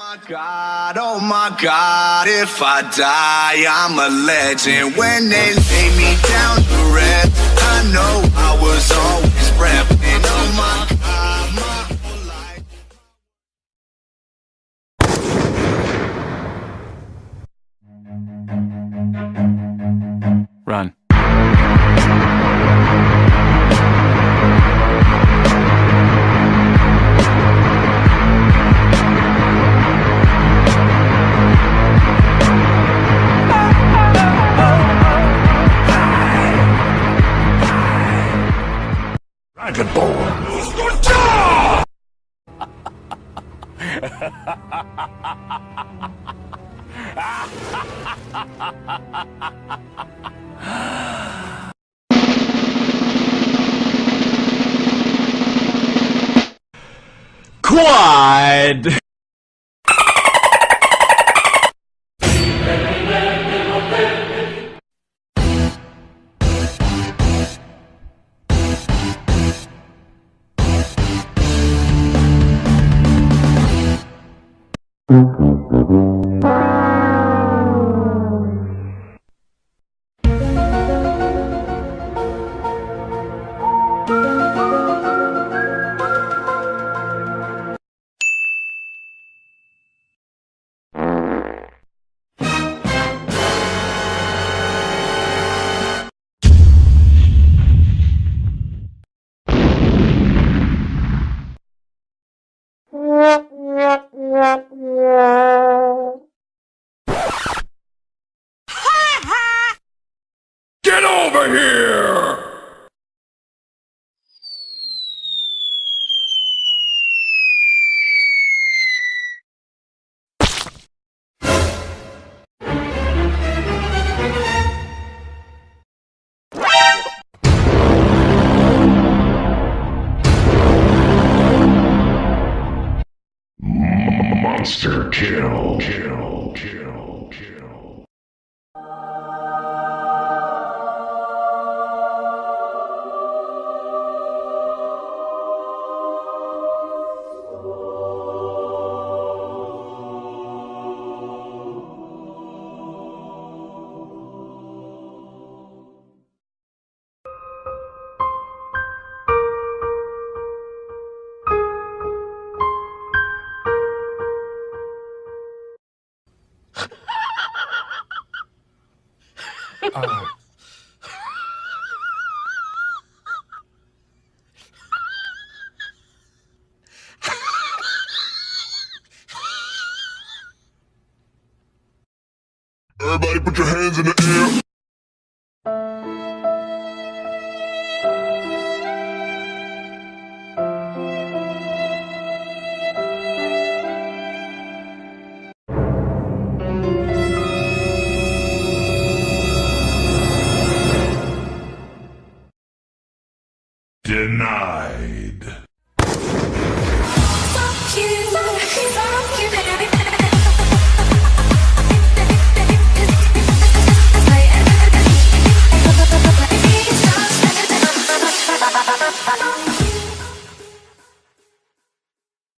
Oh my God, if I die, I'm a legend. When they lay me down to rest, I know I was always repping. Oh my God, my whole life. Run. Quad! Get over here! Monster kill. Everybody put your hands in the air. Denied.